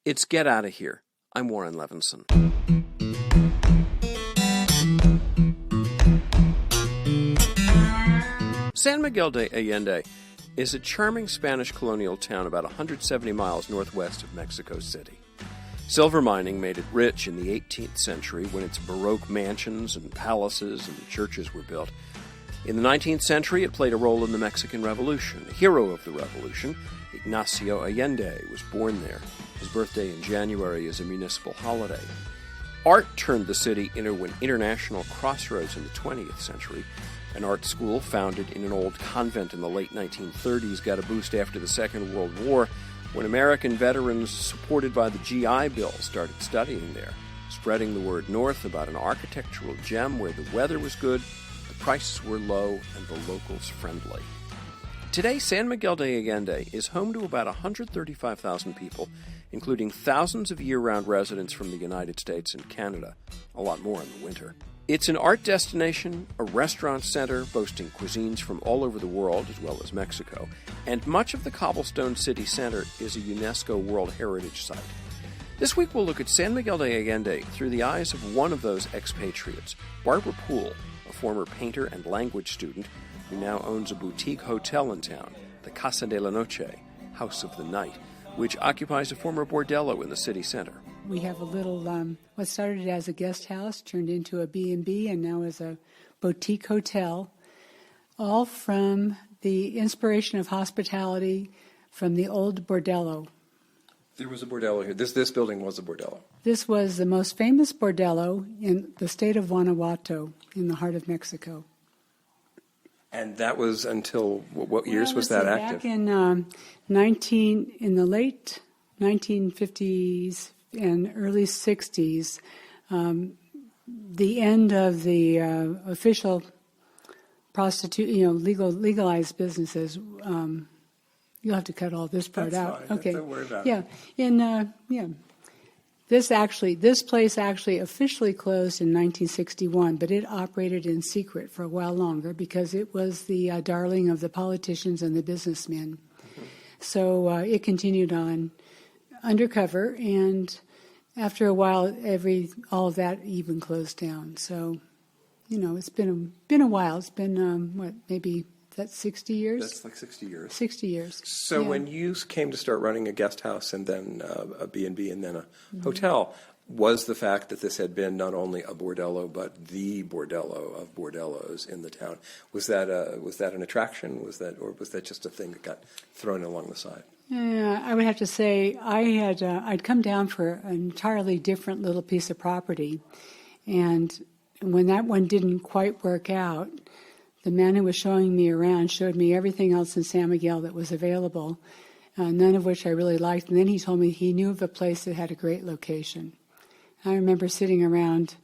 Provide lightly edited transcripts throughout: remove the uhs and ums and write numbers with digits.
It's Get Outta Here. I'm Warren Levinson. San Miguel de Allende is a charming Spanish colonial town about 170 miles northwest of Mexico City. Silver mining made it rich in the 18th century when its Baroque mansions and palaces and churches were built. In the 19th century, it played a role in the Mexican Revolution. The hero of the revolution, Ignacio Allende, was born there. His birthday in January is a municipal holiday. Art turned the city into an international crossroads in the 20th century. An art school founded in an old convent in the late 1930s got a boost after the Second World War when American veterans supported by the GI Bill started studying there, spreading the word north about an architectural gem where the weather was good, the prices were low, and the locals friendly. Today, San Miguel de Allende is home to about 135,000 people, including thousands of year-round residents from the United States and Canada, a lot more in the winter. It's an art destination, a restaurant center boasting cuisines from all over the world, as well as Mexico, and much of the cobblestone city center is a UNESCO World Heritage Site. This week we'll look at San Miguel de Allende through the eyes of one of those expatriates, Barbara Poole, a former painter and language student who now owns a boutique hotel in town, the Casa de la Noche, House of the Night, which occupies a former bordello in the city center. We have a little, what started as a guest house, turned into a B&B, and now is a boutique hotel, all from the inspiration of hospitality from the old bordello. There was a bordello here. This building was a bordello. This was the most famous bordello in the state of Guanajuato, in the heart of Mexico. And that was until, what years was that active? Back in the late 1950s and early 60s, the end of the official legalized businesses. You'll have to cut all this part out. Fine. Okay. Don't worry about it. This place actually officially closed in 1961, but it operated in secret for a while longer because it was the darling of the politicians and the businessmen. Mm-hmm. So it continued on undercover, and after a while, all of that even closed down. So, it's been a while. It's been maybe. That's 60 years? That's like 60 years. 60 years. So when you came to start running a guest house and then a B&B and then a hotel, was the fact that this had been not only a bordello but the bordello of bordellos in the town, was that an attraction? Was that just a thing that got thrown along the side? Yeah, I would have to say I'd come down for an entirely different little piece of property, and when that one didn't quite work out, the man who was showing me around showed me everything else in San Miguel that was available, none of which I really liked. And then he told me he knew of a place that had a great location. I remember sitting around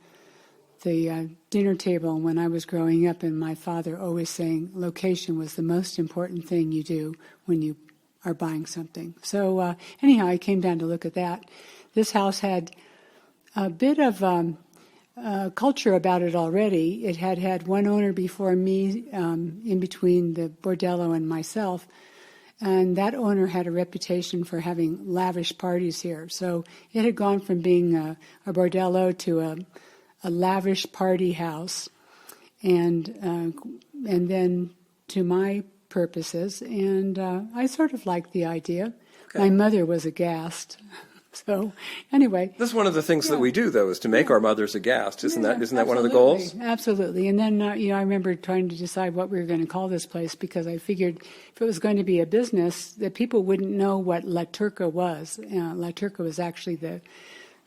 the dinner table when I was growing up, and my father always saying location was the most important thing you do when you are buying something. So anyhow, I came down to look at that. This house had a bit of culture about it already. It had one owner before me, in between the bordello and myself, and that owner had a reputation for having lavish parties here. So it had gone from being a bordello to a lavish party house, and then to my purposes. And I sort of liked the idea. Okay. My mother was aghast. So, anyway. That's one of the things that we do, though, is to make our mothers aghast. Isn't that one of the goals? Absolutely. And then, I remember trying to decide what we were going to call this place because I figured if it was going to be a business, that people wouldn't know what La Turca was. La Turca was actually the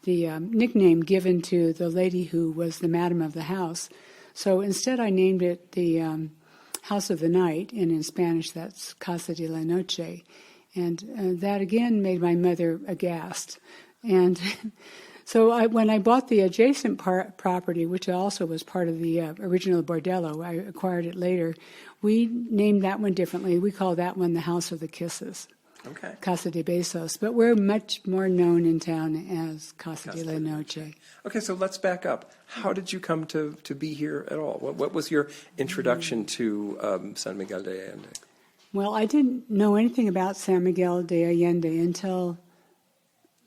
nickname given to the lady who was the madam of the house. So instead I named it the House of the Night, and in Spanish that's Casa de la Noche. And that, again, made my mother aghast. And so when I bought the adjacent property, which also was part of the original bordello, I acquired it later, we named that one differently. We call that one the House of the Kisses. Okay. Casa de Besos. But we're much more known in town as Casa de la Noche. Okay, so let's back up. How did you come to be here at all? What was your introduction to San Miguel de Allende? Well, I didn't know anything about San Miguel de Allende until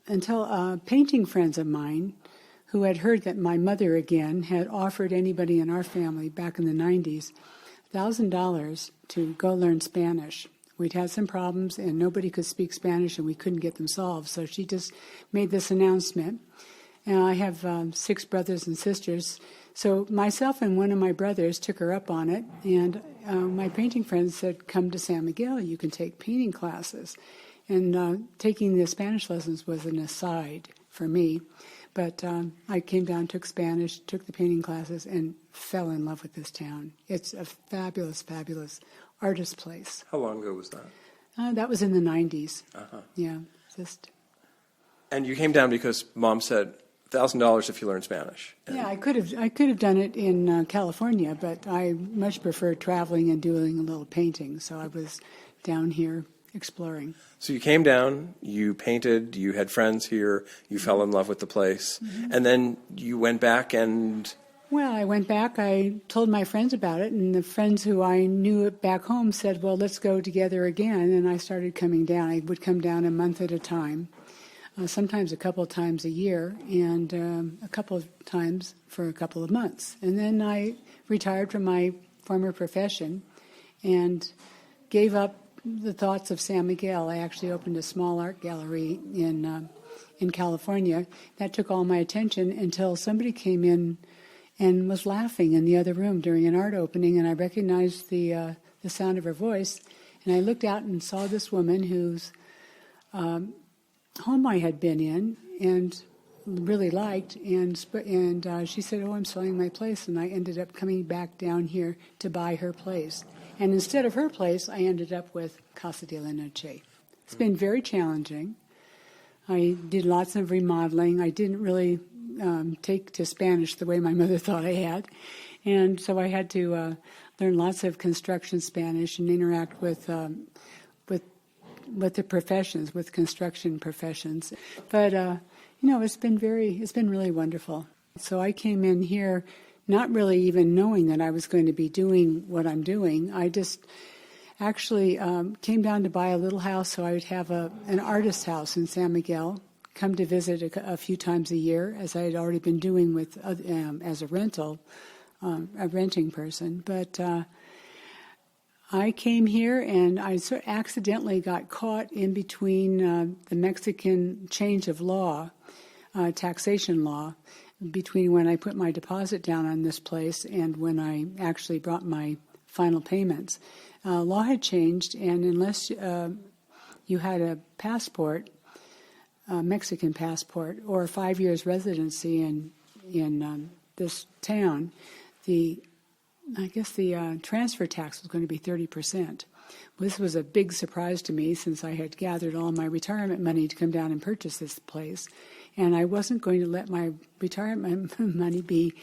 painting friends of mine who had heard that my mother, again, had offered anybody in our family back in the 90s $1,000 to go learn Spanish. We'd had some problems, and nobody could speak Spanish, and we couldn't get them solved. So she just made this announcement. And I have 6 brothers and sisters. So myself and one of my brothers took her up on it, and my painting friends said, come to San Miguel, you can take painting classes. And taking the Spanish lessons was an aside for me. But I came down, took Spanish, took the painting classes, and fell in love with this town. It's a fabulous, fabulous artist place. How long ago was that? That was in the 90s. Uh-huh. Yeah, And you came down because Mom said $1,000 if you learn Spanish. And yeah, I could have done it in California, but I much prefer traveling and doing a little painting. So I was down here exploring. So you came down, you painted, you had friends here, you fell in love with the place, and then you went back and... Well, I went back, I told my friends about it, and the friends who I knew back home said, well, let's go together again, and I started coming down. I would come down a month at a time, sometimes a couple of times a year, and a couple of times for a couple of months. And then I retired from my former profession and gave up the thoughts of San Miguel. I actually opened a small art gallery in California. That took all my attention until somebody came in and was laughing in the other room during an art opening, and I recognized the sound of her voice. And I looked out and saw this woman whose home I had been in and really liked, and she said, oh, I'm selling my place, and I ended up coming back down here to buy her place. And instead of her place, I ended up with Casa de la Noche. It's been very challenging. I did lots of remodeling. I didn't really take to Spanish the way my mother thought I had. And so I had to learn lots of construction Spanish and interact with the professions, with construction professions. But, it's been really wonderful. So I came in here not really even knowing that I was going to be doing what I'm doing. I just actually came down to buy a little house so I would have an artist house in San Miguel, come to visit a few times a year, as I had already been doing with as a renting person. But I came here and I sort of accidentally got caught in between the Mexican change of law, taxation law, between when I put my deposit down on this place and when I actually brought my final payments. Law had changed, and unless you had a passport, a Mexican passport, or 5 years residency in this town, the transfer tax was going to be 30%. This was a big surprise to me since I had gathered all my retirement money to come down and purchase this place. And I wasn't going to let my retirement money be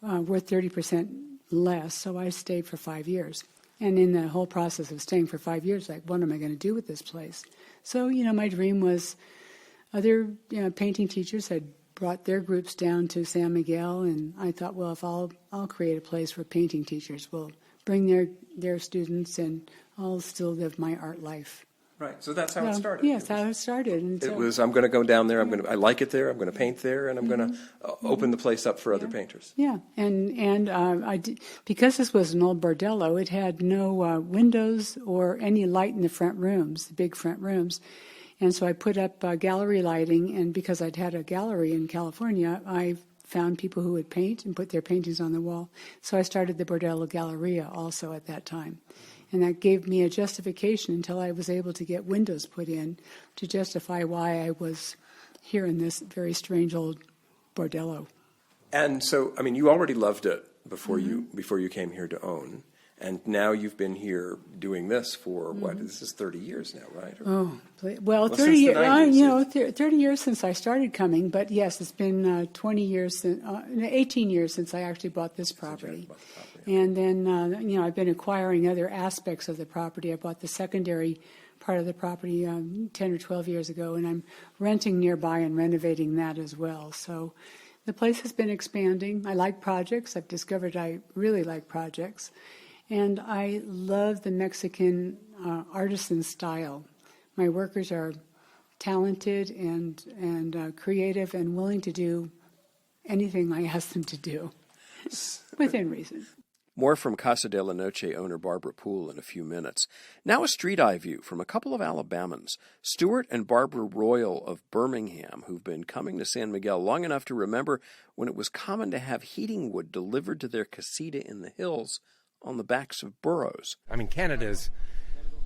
worth 30% less, so I stayed for 5 years. And in the whole process of staying for 5 years, like, what am I going to do with this place? So, my dream was other painting teachers had brought their groups down to San Miguel, and I thought, well, if I'll create a place where painting teachers will bring their students, and I'll still live my art life. Right, so that's how it started. Yes, how it started. And it was, I'm going to go down there, I like it there, I'm going to paint there, and I'm going to open the place up for other painters. Yeah, and I did, because this was an old bordello, it had no windows or any light in the front rooms, the big front rooms. And so I put up gallery lighting, and because I'd had a gallery in California, I found people who would paint and put their paintings on the wall. So I started the Bordello Galleria also at that time. And that gave me a justification until I was able to get windows put in to justify why I was here in this very strange old bordello. And so, you already loved it before you came here to own. And now you've been here doing this for, this is 30 years now, right? Oh, well 30 years, 30 years since I started coming, but yes, it's been 18 years since I actually bought this property. And then, I've been acquiring other aspects of the property. I bought the secondary part of the property 10 or 12 years ago, and I'm renting nearby and renovating that as well. So the place has been expanding. I like projects. I've discovered I really like projects. And I love the Mexican artisan style. My workers are talented and creative and willing to do anything I ask them to do, within reason. More from Casa de la Noche owner Barbara Poole in a few minutes. Now a street-eye view from a couple of Alabamans, Stuart and Barbara Royal of Birmingham, who've been coming to San Miguel long enough to remember when it was common to have heating wood delivered to their casita in the hills on the backs of burros. I mean, Canada's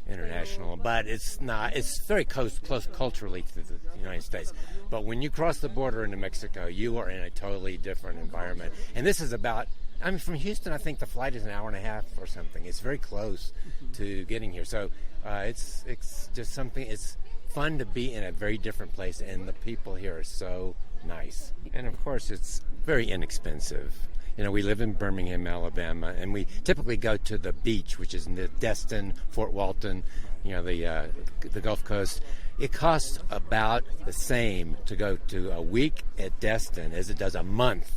international, but it's not. It's very close culturally to the United States. But when you cross the border into Mexico, you are in a totally different environment. And this is about, I mean, from Houston, I think the flight is an hour and a half or something. It's very close to getting here. So it's just something, it's fun to be in a very different place, and the people here are so nice. And of course, it's very inexpensive. You know, we live in Birmingham, Alabama, and we typically go to the beach, which is in Destin, Fort Walton, you know, the Gulf Coast. It costs about the same to go to a week at Destin as it does a month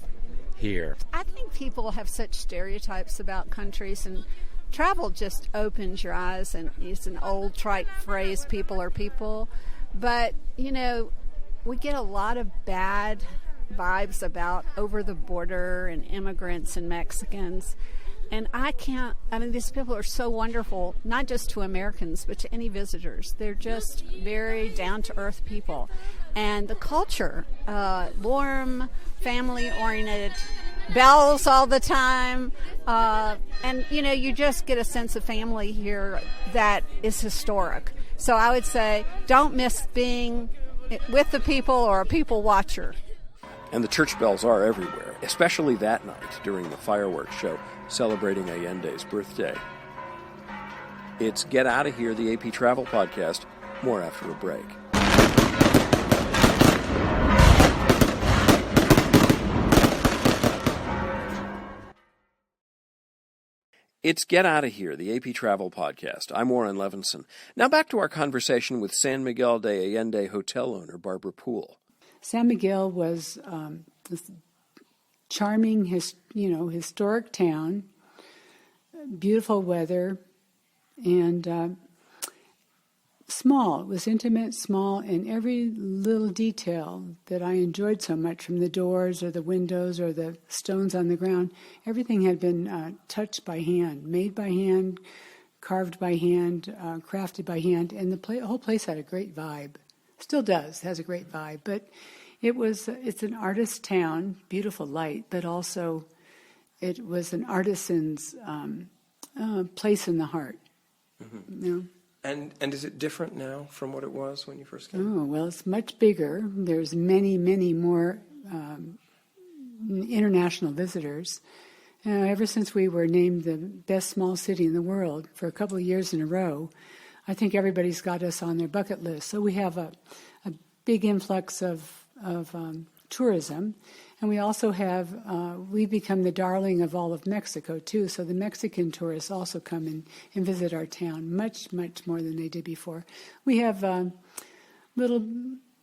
here. I think people have such stereotypes about countries, and travel just opens your eyes, and it's an old trite phrase, people are people. But, you know, we get a lot of bad vibes about over the border and immigrants and Mexicans. And these people are so wonderful, not just to Americans, but to any visitors. They're just very down-to-earth people. And the culture, warm, family-oriented, bells all the time. And, you know, you just get a sense of family here that is historic. So I would say don't miss being with the people or a people watcher. And the church bells are everywhere, especially that night during the fireworks show celebrating Allende's birthday. It's Get Out of Here, the AP Travel Podcast. More after a break. It's Get Out of Here, the AP Travel Podcast. I'm Warren Levinson. Now back to our conversation with San Miguel de Allende hotel owner Barbara Poole. San Miguel was this charming, historic town, beautiful weather, and small. It was intimate, small, and every little detail that I enjoyed so much, from the doors or the windows or the stones on the ground, everything had been touched by hand, made by hand, carved by hand, crafted by hand, and the whole place had a great vibe. Still does, has a great vibe, but it's an artist town, beautiful light, but also it was an artisan's place in the heart. Mm-hmm. You know? And is it different now from what it was when you first came? Oh, well, it's much bigger. There's many, many more international visitors. Ever since we were named the best small city in the world for a couple of years in a row, I think everybody's got us on their bucket list. So we have a big influx of tourism, and we also have we've become the darling of all of Mexico too. So the Mexican tourists also come and visit our town much more than they did before. We have little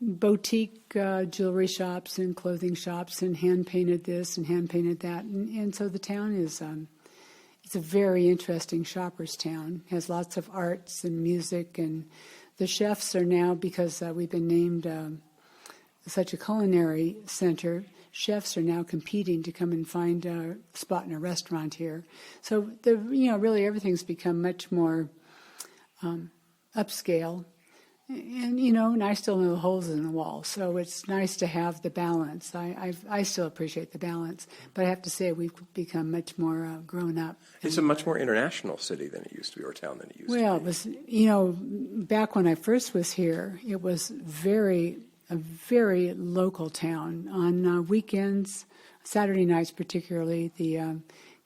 boutique jewelry shops and clothing shops and hand painted this and hand painted that, and so the town is. It's a very interesting shopper's town. It has lots of arts and music, and the chefs are now, because we've been named such a culinary center, chefs are now competing to come and find a spot in a restaurant here. So really everything's become much more upscale. And I still know the holes in the wall, so it's nice to have the balance. I still appreciate the balance, but I have to say we've become much more grown up. It's a much more international city than it used to be, or town than it used to be. Well, it was, back when I first was here, it was a very local town. On weekends, Saturday nights particularly, the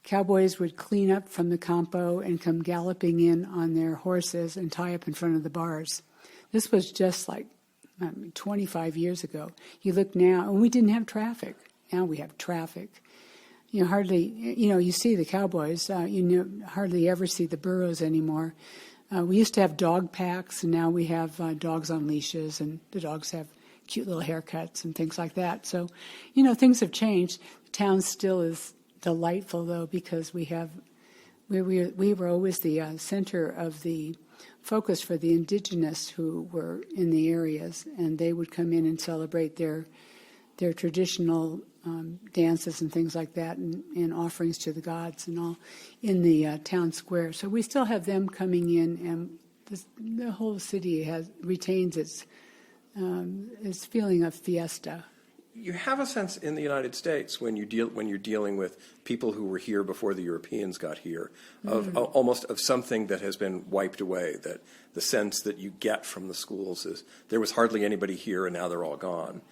cowboys would clean up from the campo and come galloping in on their horses and tie up in front of the bars. This was just like 25 years ago. You look now, and we didn't have traffic. Now we have traffic. Hardly, you see the cowboys. Hardly ever see the burros anymore. We used to have dog packs, and now we have dogs on leashes, and the dogs have cute little haircuts and things like that. So, things have changed. The town still is delightful, though, because we were always the center of the focus for the indigenous who were in the areas, and they would come in and celebrate their traditional dances and things like that, and offerings to the gods and all in the town square. So we still have them coming in, and the whole city retains its feeling of fiesta. You have a sense in the United States when you're dealing with people who were here before the Europeans got here of almost of something that has been wiped away. That the sense that you get from the schools is there was hardly anybody here and now they're all gone.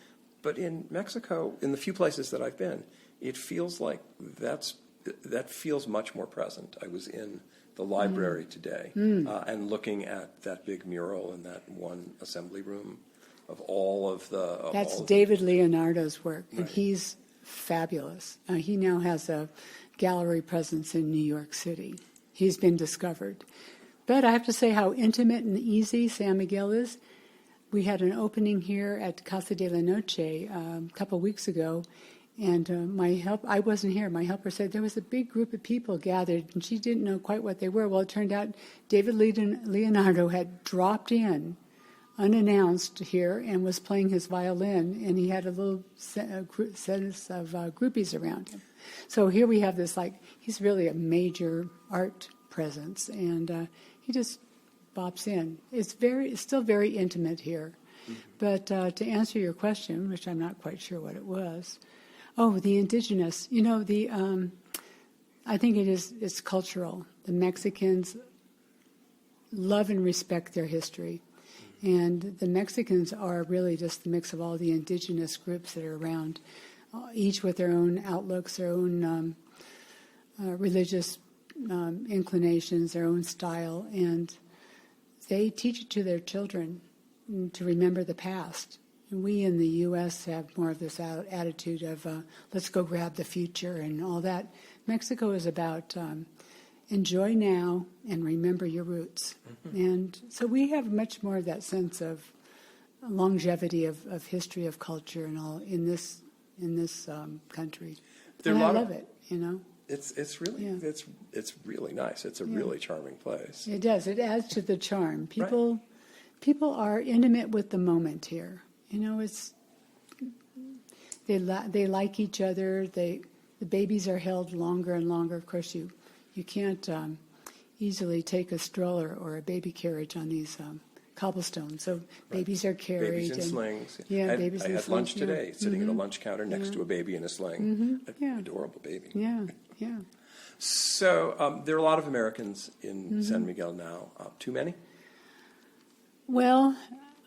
But in Mexico, in the few places that I've been, it feels like that feels much more present. I was in the library today and looking at that big mural in that one assembly room of all of the... That's David Leonardo's work, and he's fabulous. He now has a gallery presence in New York City. He's been discovered. But I have to say how intimate and easy San Miguel is. We had an opening here at Casa de la Noche a couple of weeks ago, and I wasn't here. My helper said there was a big group of people gathered, and she didn't know quite what they were. Well, it turned out David Leonardo had dropped in unannounced here and was playing his violin, and he had a little set of groupies around him. So here we have this, he's really a major art presence, and he just bops in. It's still very intimate here. But to answer your question, which I'm not quite sure what it was, the indigenous. I think it's cultural. The Mexicans love and respect their history. And the Mexicans are really just the mix of all the indigenous groups that are around, each with their own outlooks, their own religious inclinations, their own style, and they teach it to their children to remember the past. And we in the U.S. have more of this attitude of let's go grab the future and all that. Mexico is about enjoy now and remember your roots. And so we have much more of that sense of longevity of history, of culture, and all in this country. And I love it. It's really it's really nice. It's a really charming place. It does. It adds to the charm. People are intimate with the moment here. It's they like each other. The babies are held longer and longer. Of course, you can't easily take a stroller or a baby carriage on these cobblestones. So babies are carried. Babies in slings. Yeah, babies in slings. I had lunch today, sitting at a lunch counter next to a baby in a sling. Adorable baby. Yeah. So there are a lot of Americans in San Miguel now. Too many? Well,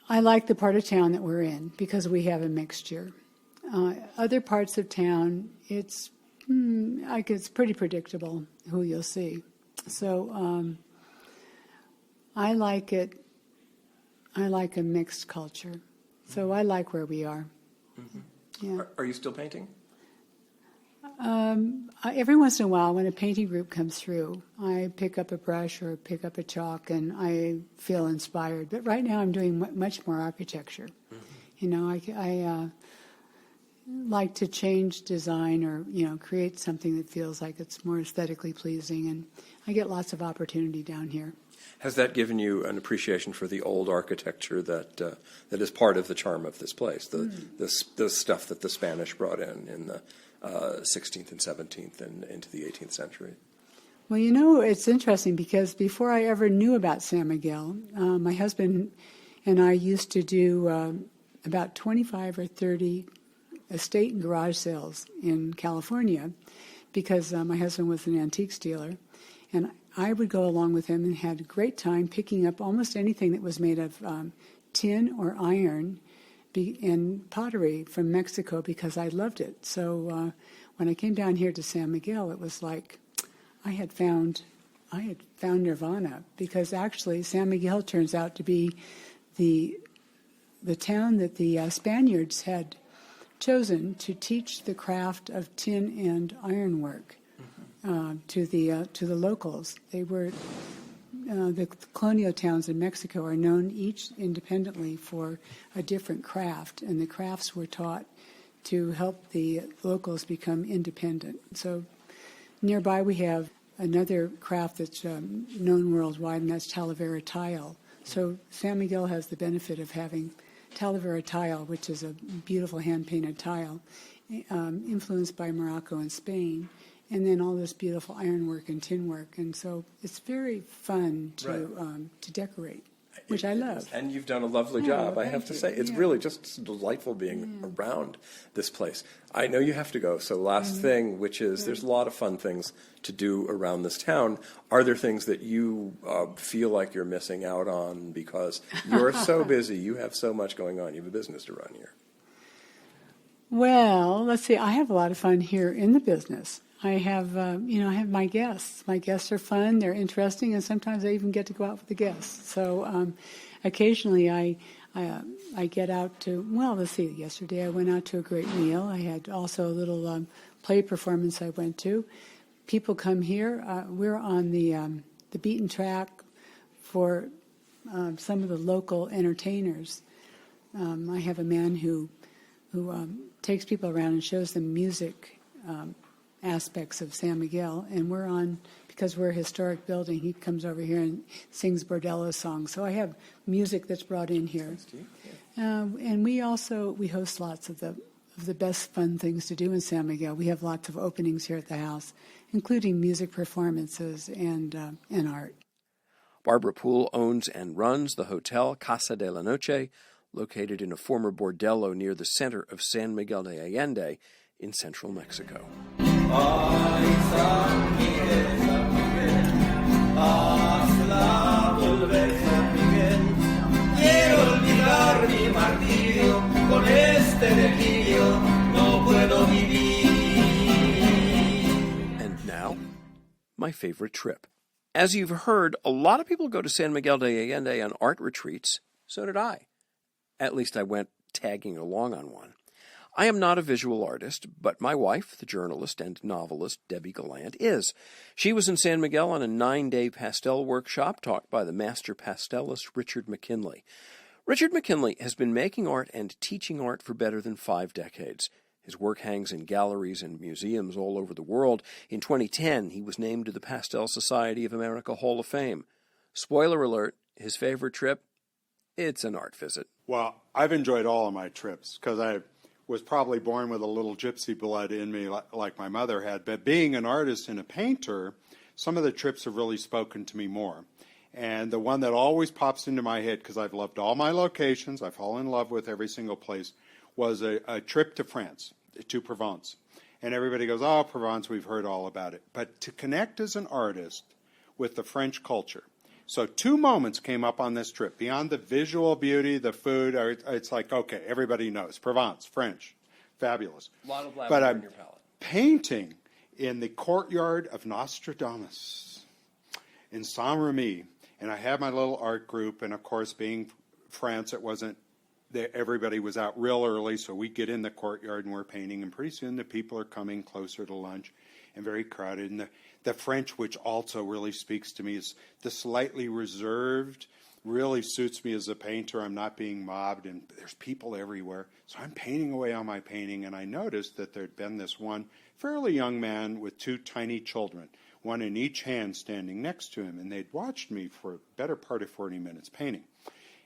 I like the part of town that we're in because we have a mixture. Other parts of town, it's pretty predictable who you'll see. So I like it. I like a mixed culture. So I like where we are. Yeah. Are you still painting? Every once in a while, when a painting group comes through, I pick up a brush or pick up a chalk, and I feel inspired. But right now, I'm doing much more architecture. I like to change design or create something that feels like it's more aesthetically pleasing, and I get lots of opportunity down here. Has that given you an appreciation for the old architecture that is part of the charm of this place, the stuff that the Spanish brought in the 16th and 17th and into the 18th century? Well, it's interesting because before I ever knew about San Miguel, my husband and I used to do about 25 or 30 estate and garage sales in California because my husband was an antiques dealer. And I would go along with him and had a great time picking up almost anything that was made of tin or iron and pottery from Mexico because I loved it. So when I came down here to San Miguel, it was like I had found nirvana because actually San Miguel turns out to be the town that the Spaniards had chosen to teach the craft of tin and ironwork to the locals. They were the colonial towns in Mexico are known each independently for a different craft, and the crafts were taught to help the locals become independent. So nearby we have another craft that's known worldwide, and that's Talavera tile. So San Miguel has the benefit of having Talavera tile, which is a beautiful hand-painted tile, influenced by Morocco and Spain, and then all this beautiful ironwork and tin work. And so it's very fun to decorate, which I love. And you've done a lovely job, I have to say. It's Yeah. really just delightful being around this place. I know you have to go, so last thing, which is there's a lot of fun things to do around this town. Are there things that you feel like you're missing out on because you're so busy, you have so much going on, you have a business to run here? Well, let's see. I have a lot of fun here in the business. I have, I have my guests. My guests are fun. They're interesting, and sometimes I even get to go out with the guests. So occasionally I get out to. Well, let's see. Yesterday I went out to a great meal. I had also a little play performance I went to. People come here. We're on the beaten track for some of the local entertainers. I have a man who takes people around and shows them music aspects of San Miguel, and we're on, because we're a historic building, he comes over here and sings bordello songs. So I have music that's brought in here. And we host lots of the best fun things to do in San Miguel. We have lots of openings here at the house, including music performances and art. Barbara Poole owns and runs the hotel Casa de la Noche, located in a former bordello near the center of San Miguel de Allende in central Mexico. Ay, San Miguel, hazla volver, San Miguel. Quiero olvidar mi martirio, con este delirio no puedo vivir. And now, my favorite trip. As you've heard, a lot of people go to San Miguel de Allende on art retreats. So did I. At least I went tagging along on one. I am not a visual artist, but my wife, the journalist and novelist Debbie Gallant, is. She was in San Miguel on a 9-day pastel workshop taught by the master pastelist Richard McKinley. Richard McKinley has been making art and teaching art for better than 5 decades. His work hangs in galleries and museums all over the world. In 2010, he was named to the Pastel Society of America Hall of Fame. Spoiler alert, his favorite trip? It's an art visit. Well, I've enjoyed all of my trips because I was probably born with a little gypsy blood in me like my mother had. But being an artist and a painter, some of the trips have really spoken to me more. And the one that always pops into my head, because I've loved all my locations, I fall in love with every single place, was a trip to France, to Provence. And everybody goes, oh, Provence, we've heard all about it. But to connect as an artist with the French culture. So 2 moments came up on this trip. Beyond the visual beauty, the food, it's like, okay, everybody knows. Provence, French, fabulous. A lot of but lavender in your palette. Painting in the courtyard of Nostradamus in Saint-Remy. And I had my little art group, and of course, being France, it wasn't that everybody was out real early, so we get in the courtyard and we're painting, and pretty soon the people are coming closer to lunch and very crowded. And the French, which also really speaks to me, is the slightly reserved, really suits me as a painter. I'm not being mobbed, and there's people everywhere. So I'm painting away on my painting, and I noticed that there'd been this one fairly young man with 2 tiny children, one in each hand standing next to him, and they'd watched me for a better part of 40 minutes painting.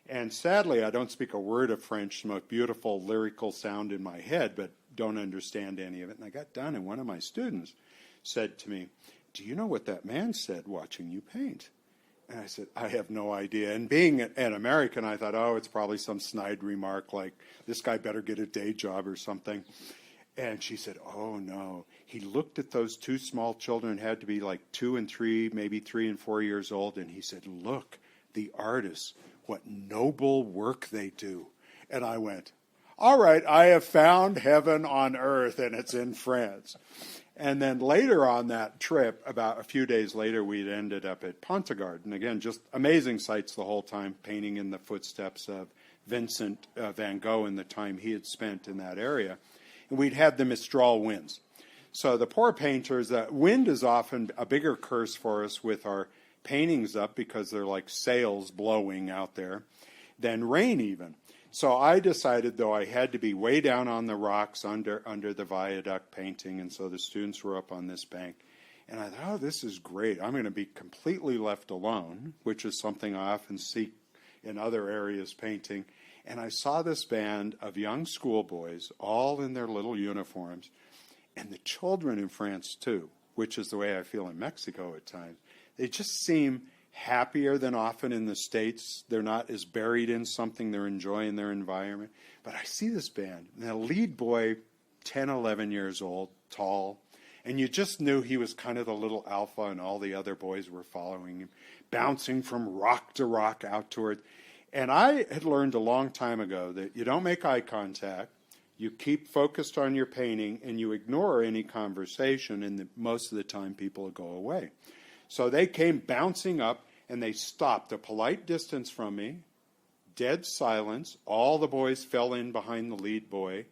And sadly, I don't speak a word of French, the most beautiful lyrical sound in my head, but don't understand any of it. And I got done, and one of my students said to me, do you know what that man said watching you paint? And I said, I have no idea. And being an American, I thought, oh, it's probably some snide remark like, this guy better get a day job or something. And she said, oh, no. He looked at those 2 small children, had to be like 2 and 3, maybe 3 and 4 years old, and he said, look, the artists, what noble work they do. And I went, all right, I have found heaven on earth, and it's in France. And then later on that trip, about a few days later, we'd ended up at Pontegard. And again, just amazing sights the whole time, painting in the footsteps of Vincent van Gogh in the time he had spent in that area. And we'd had the Mistral winds. So the poor painters, wind is often a bigger curse for us with our paintings up because they're like sails blowing out there than rain even. So I decided, though, I had to be way down on the rocks under the viaduct painting, and so the students were up on this bank. And I thought, oh, this is great. I'm going to be completely left alone, which is something I often seek in other areas painting. And I saw this band of young schoolboys, all in their little uniforms, and the children in France too, which is the way I feel in Mexico at times. They just seem happier than often in the States. They're not as buried in something. They're enjoying their environment. But I see this band, and the lead boy, 10, 11 years old, tall, and you just knew he was kind of the little alpha, and all the other boys were following him, bouncing from rock to rock out toward. And I had learned a long time ago that you don't make eye contact, you keep focused on your painting, and you ignore any conversation, and most of the time people will go away. So they came bouncing up, and they stopped a polite distance from me, dead silence. All the boys fell in behind the lead boy,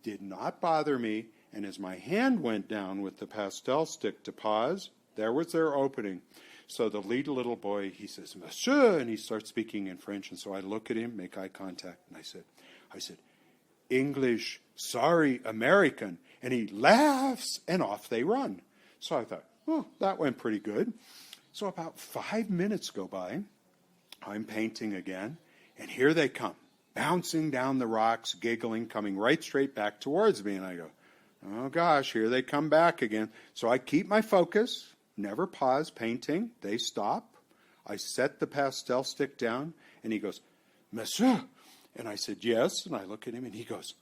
did not bother me. And as my hand went down with the pastel stick to pause, there was their opening. So the lead little boy, he says, "Monsieur," and he starts speaking in French. And so I look at him, make eye contact, and I said, "English, sorry, American." And he laughs, and off they run. So I thought, oh, that went pretty good. So about 5 minutes go by. I'm painting again, and here they come, bouncing down the rocks, giggling, coming right straight back towards me. And I go, oh gosh, here they come back again. So I keep my focus, never pause painting. They stop. I set the pastel stick down, and he goes, "Monsieur." And I said, "Yes." And I look at him, and he goes,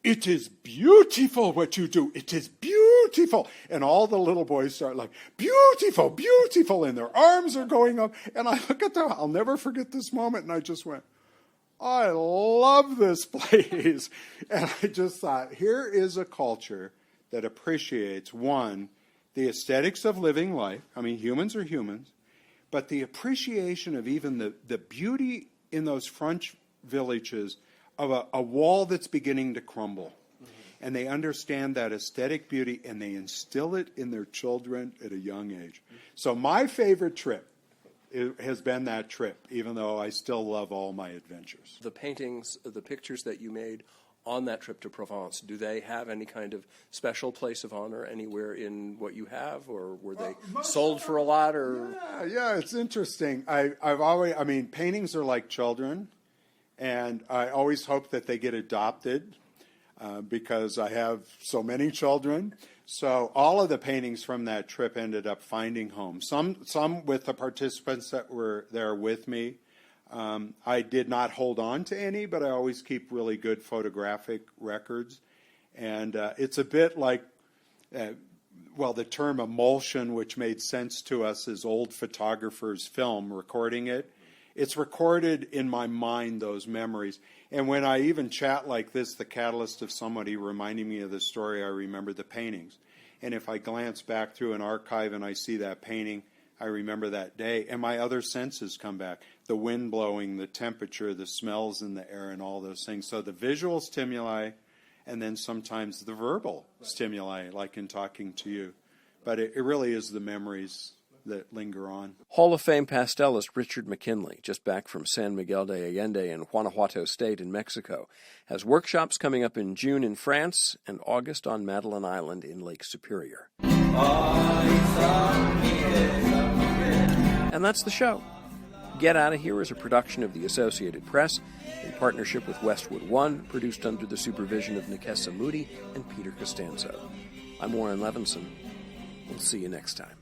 "It is beautiful what you do. It is beautiful." And all the little boys start like, "Beautiful, beautiful." And their arms are going up. And I look at them. I'll never forget this moment. And I just went, I love this place. And I just thought, here is a culture that appreciates, one, the aesthetics of living life. I mean, humans are humans. But the appreciation of even the beauty in those French villages of a wall that's beginning to crumble. Mm-hmm. And they understand that aesthetic beauty, and they instill it in their children at a young age. Mm-hmm. So my favorite trip has been that trip, even though I still love all my adventures. The paintings, the pictures that you made on that trip to Provence, do they have any kind of special place of honor anywhere in what you have, or were they sold for a lot? Or yeah, it's interesting. Paintings are like children, and I always hope that they get adopted because I have so many children. So all of the paintings from that trip ended up finding homes. Some with the participants that were there with me. I did not hold on to any, but I always keep really good photographic records. And it's a bit like, the term emulsion, which made sense to us as old photographers film, recording it. It's recorded in my mind, those memories. And when I even chat like this, the catalyst of somebody reminding me of the story, I remember the paintings. And if I glance back through an archive and I see that painting, I remember that day. And my other senses come back. The wind blowing, the temperature, the smells in the air, and all those things. So the visual stimuli, and then sometimes the verbal stimuli, like in talking to you. But it really is the memories that linger on. Hall of Fame pastelist Richard McKinley, just back from San Miguel de Allende in Guanajuato State in Mexico, has workshops coming up in June in France and August on Madeline Island in Lake Superior. And that's the show. Get Out of Here is a production of the Associated Press in partnership with Westwood One, produced under the supervision of Nikessa Moody and Peter Costanzo. I'm Warren Levinson. We'll see you next time.